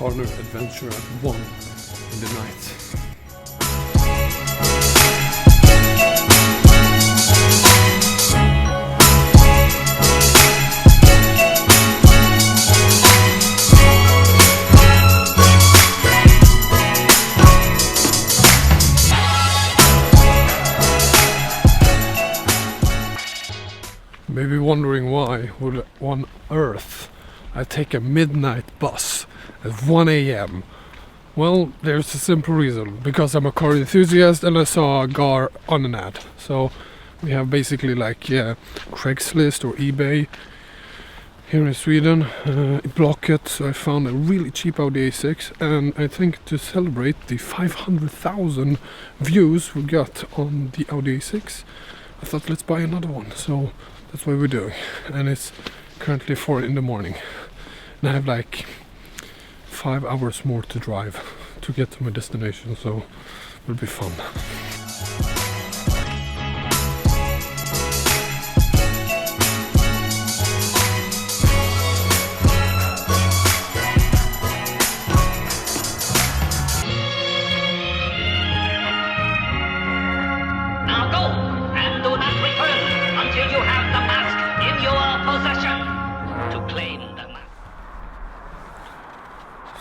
corner adventure at 1 in the night. Maybe wondering why would on earth I take a midnight bus at 1 AM. Well, there's a simple reason. Because I'm a car enthusiast and I saw a car on an ad. So we have basically like Craigslist or eBay here in Sweden. Blocket. So I found a really cheap Audi A6, and I think to celebrate the 500,000 views we got on the Audi A6, I thought let's buy another one. So that's what we're doing, and it's currently 4 in the morning, and I have like 5 hours more to drive to get to my destination, so it'll be fun.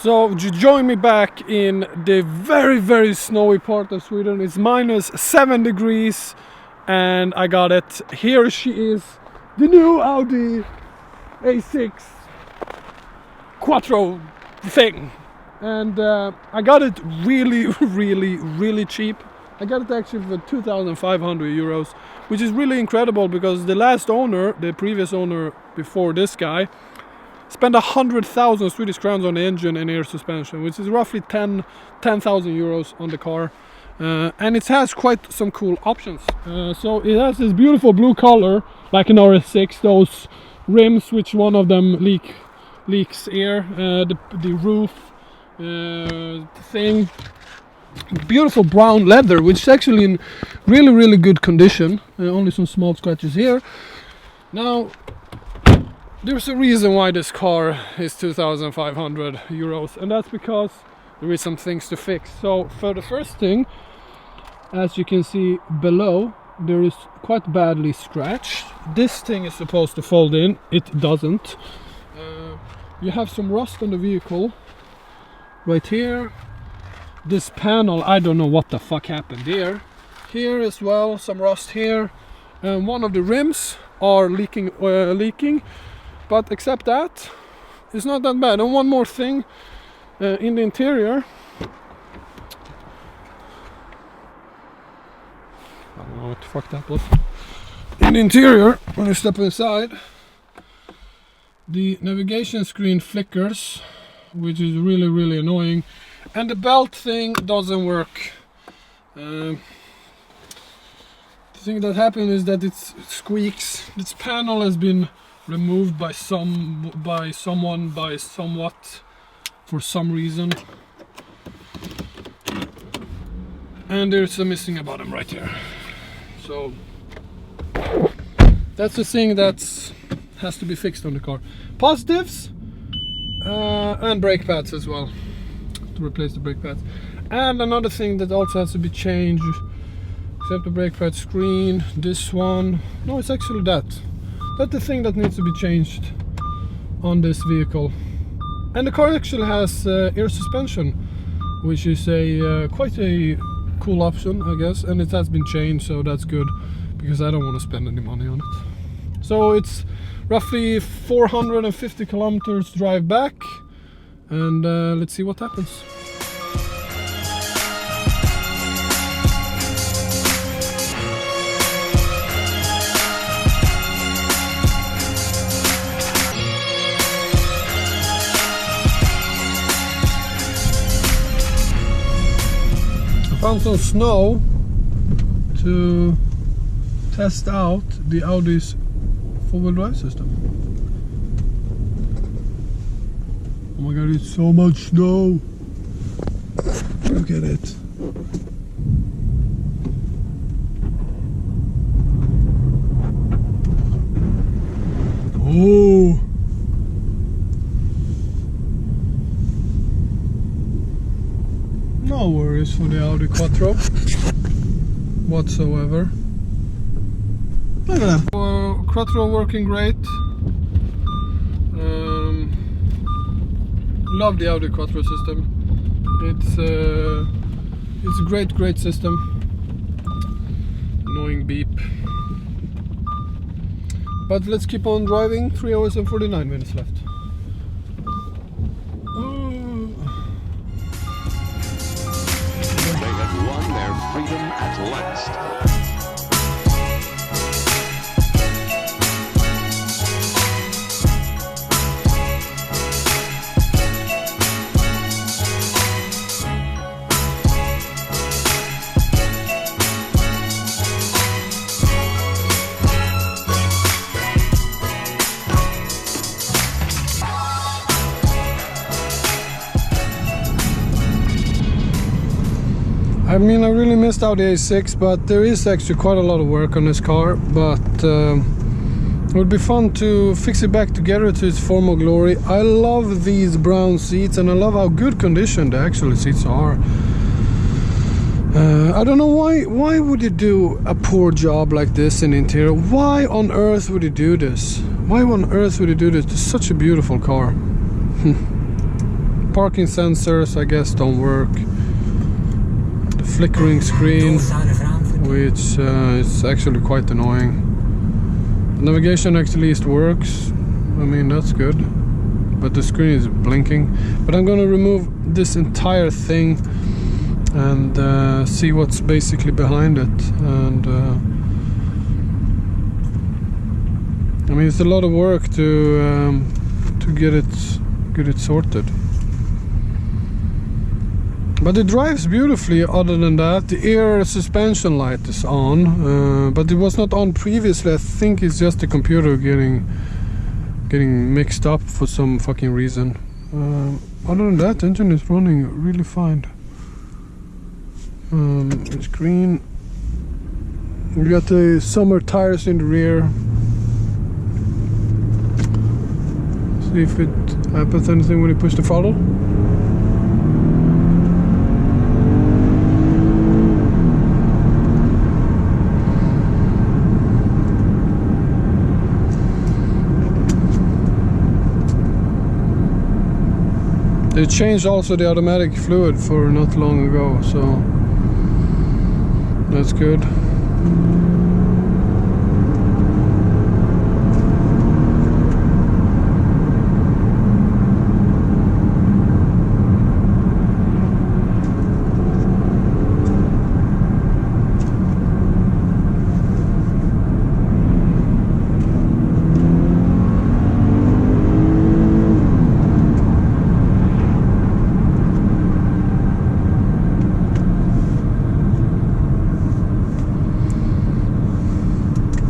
So you join me back in the very snowy part of Sweden. It's -7 degrees and I got it. Here she is, the new Audi A6 Quattro thing. And I got it really cheap. I got it actually for 2,500 euros, which is really incredible because the last owner, the previous owner before this guy, spent 100,000 Swedish crowns on the engine and air suspension, which is roughly 10,000 euros on the car. And it has quite some cool options. So it has this beautiful blue color, like an RS6, those rims, which one of them leaks air, the roof thing. Beautiful brown leather, which is actually in really good condition. Only some small scratches here. Now, there's a reason why this car is 2,500 euros, and that's because there is some things to fix. So for the first thing, as you can see below, there is quite badly scratched. This thing is supposed to fold in, it doesn't. You have some rust on the vehicle right here. This panel, I don't know what the fuck happened there. Here as well, some rust here, and one of the rims are leaking. But except that, it's not that bad. And one more thing, in the interior, I don't know what the fuck that was. In the interior, when you step inside, the navigation screen flickers, which is really annoying, and the belt thing doesn't work. The thing that happened is that it squeaks. This panel has been removed by somewhat for some reason, and there's a missing a bottom right here. So that's the thing that has to be fixed on the car. Positives, and brake pads as well, to replace the brake pads. And another thing that also has to be changed, except the brake pad screen, this one, no, it's actually that's the thing that needs to be changed on this vehicle. And the car actually has air suspension, which is quite a cool option, I guess, and it has been changed, so that's good because I don't want to spend any money on it. So it's roughly 450 kilometers drive back, and let's see what happens. Found some snow to test out the Audi's four-wheel drive system. Oh my god, it's so much snow! Look at it! Oh! noise for the Audi Quattro whatsoever. Look at that. Quattro working great. Love the Audi Quattro system. It's a great system. Annoying beep. But let's keep on driving. 3 hours and 49 minutes left. They have won their freedom at last. I mean, I really missed Audi A6, but there is actually quite a lot of work on this car. But it would be fun to fix it back together to its former glory. I love these brown seats, and I love how good condition the actual seats are. I don't know why would you do a poor job like this in the interior? Why on earth would you do this? Why on earth would you do this to such a beautiful car? Parking sensors, I guess, don't work. Flickering screen, which is actually quite annoying. The navigation actually works. I mean, that's good, but the screen is blinking. But I'm gonna remove this entire thing and see what's basically behind it. And I mean, it's a lot of work to get it sorted. But it drives beautifully. Other than that, the air suspension light is on, but it was not on previously. I think it's just the computer getting mixed up for some fucking reason. Other than that, the engine is running really fine. It's green. We got the summer tires in the rear. See if it happens anything when you push the throttle. They changed also the automatic fluid for not long ago, so that's good.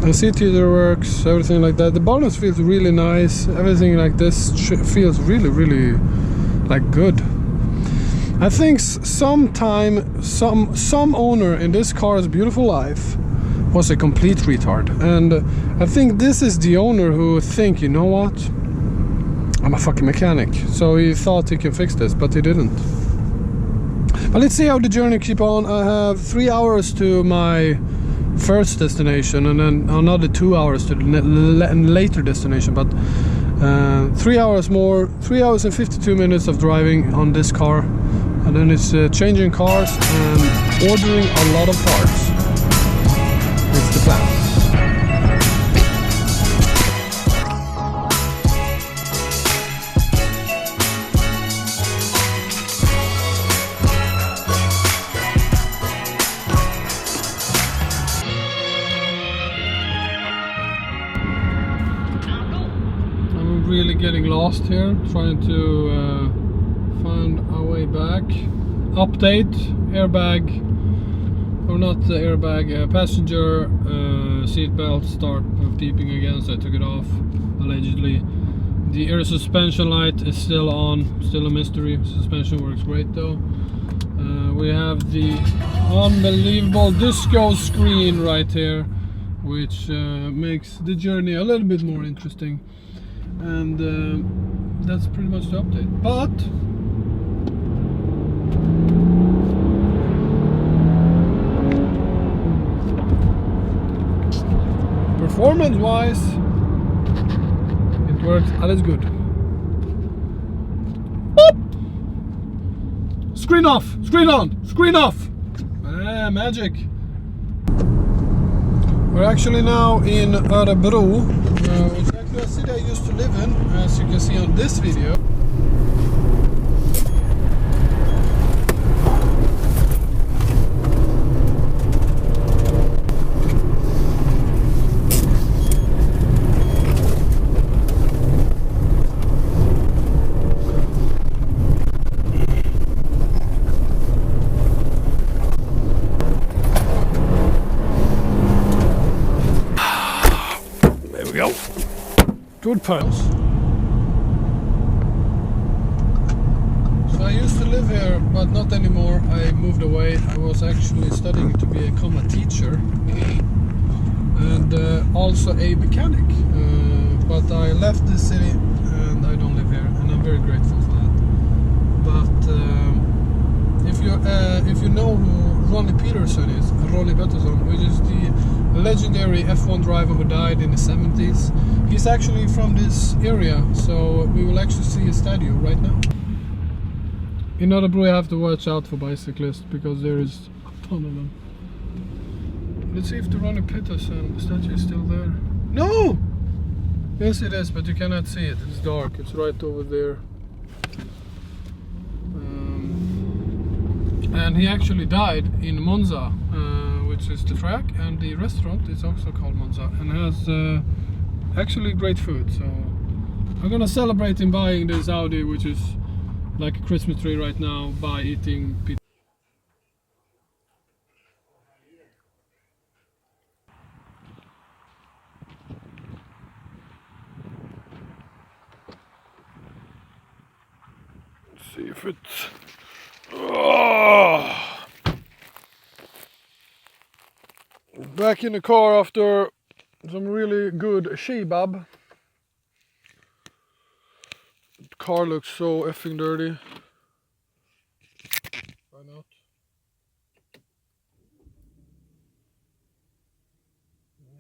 The seat heater works, everything like that. The bonus feels really nice. Everything like this feels really like good. I think some owner in this car's beautiful life was a complete retard, and I think this is the owner who think, you know what, I'm a fucking mechanic, so he thought he can fix this, but he didn't. But let's see how the journey keep on. I have 3 hours to my first destination, and then another 2 hours to the later destination, but 3 hours more, 3 hours and 52 minutes of driving on this car, and then it's changing cars and ordering a lot of parts. It's the plan. Really getting lost here, trying to find our way back. Update: airbag, or not the airbag, passenger seatbelt start beeping again, so I took it off, allegedly. The air suspension light is still on, still a mystery. Suspension works great though. We have the unbelievable disco screen right here, which makes the journey a little bit more interesting. And that's pretty much the update. But performance wise, it works alles good. Boop! Screen off, screen on, screen off. Magic. We're actually now in Örebro, which is actually a city I used to live in, as you can see on this video. Good punch. So I used to live here, but not anymore. I moved away. I was actually studying to become a teacher and also a mechanic. But I left the city and I don't live here, and I'm very grateful for that. But if you know who Ronnie Peterson is, which is the legendary F1 driver who died in the 70s. He's actually from this area, so we will actually see a statue right now. In Örebro you have to watch out for bicyclists because there is a ton of them. Let's see if the Ronnie Peterson statue is still there. No! Yes it is, but you cannot see it. It's dark. It's right over there. And he actually died in Monza, which is the track, and the restaurant is also called Monza and has actually great food. So I'm gonna celebrate in buying this Audi, which is like a Christmas tree right now, by eating pizza. Let's see if it's... Oh. Back in the car after some really good shebab. The car looks so effing dirty. Why not?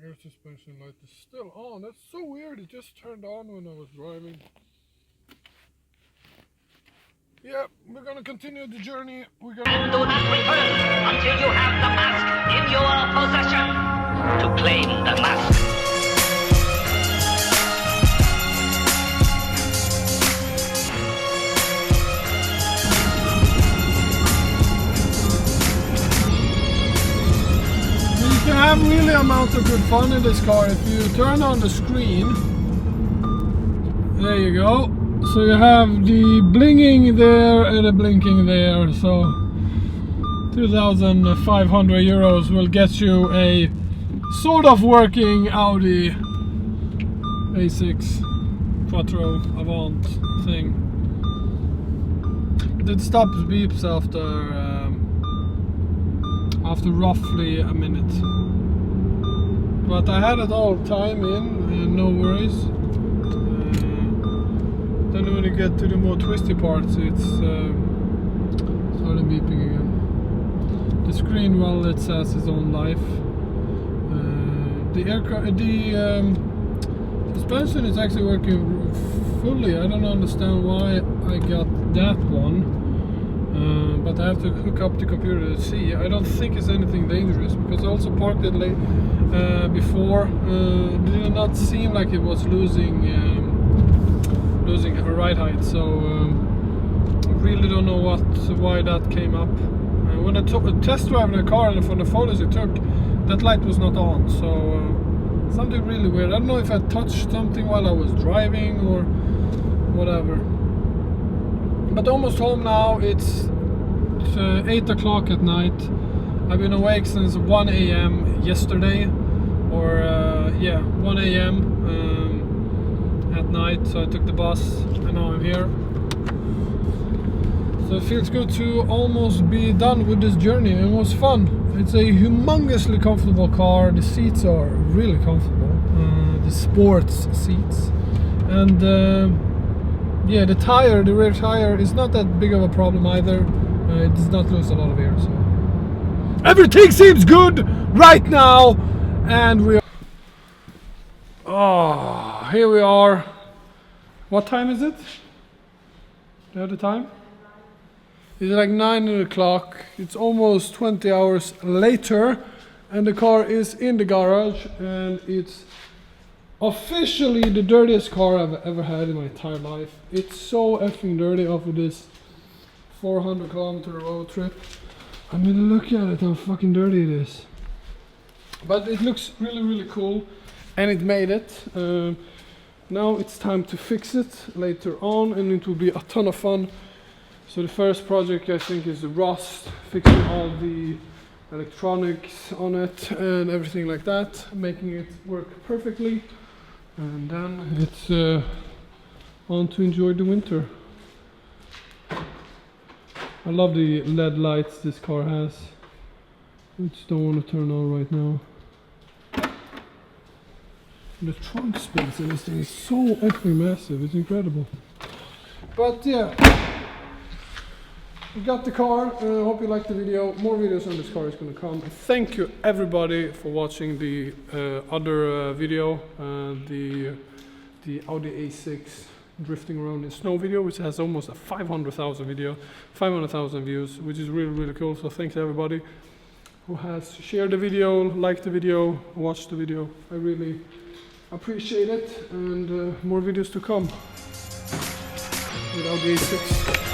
Air suspension light is still on. That's so weird. It just turned on when I was driving. Yeah, we're gonna continue the journey. We're gonna do not return until you have the mask in your possession. To claim the mask. You can have really amount of good fun in this car if you turn on the screen. There you go. So you have the blinging there and the blinking there. So 2,500 euros will get you a sort of working Audi A6 Quattro Avant thing. It stops beeps after roughly a minute. But I had it all time in, no worries. Then when you get to the more twisty parts, it's started beeping again. The screen, well, it says its own life. The suspension is actually working fully. I don't understand why I got that one, but I have to hook up the computer to see. I don't think it's anything dangerous because I also parked it late before. It did not seem like it was losing a ride height, so I really don't know why that came up. When I took a test drive in the car and from the photos it took, that light was not on, so something really weird. I don't know if I touched something while I was driving or whatever. But almost home now. It's 8 o'clock at night. I've been awake since 1 a.m. yesterday, or 1 a.m. At night, so I took the bus and now I'm here. So it feels good to almost be done with this journey. It was fun. It's a humongously comfortable car. The seats are really comfortable, the sports seats, and yeah, the rear tire is not that big of a problem either. It does not lose a lot of air, so everything seems good right now. And we Oh, here we are. What time is it? Do you have the time? It's like 9 o'clock. It's almost 20 hours later, and the car is in the garage, and it's officially the dirtiest car I've ever had in my entire life. It's so effing dirty after this 400 kilometer road trip. I mean, look at it, how fucking dirty it is. But it looks really, really cool, and it made it. Now it's time to fix it later on, and it will be a ton of fun. So the first project I think is the rust, fixing all the electronics on it and everything like that, making it work perfectly. And then it's on to enjoy the winter. I love the LED lights this car has. I just don't want to turn on right now. The trunk space in this thing is so effing massive, it's incredible. But yeah, we got the car. I hope you liked the video. More videos on this car is going to come. Thank you everybody for watching the other video, the Audi A6 drifting around in snow video, which has almost a 500,000 views, which is really, really cool. So thanks everybody who has shared the video, liked the video, watched the video. I really appreciate it, and more videos to come with Audi A6.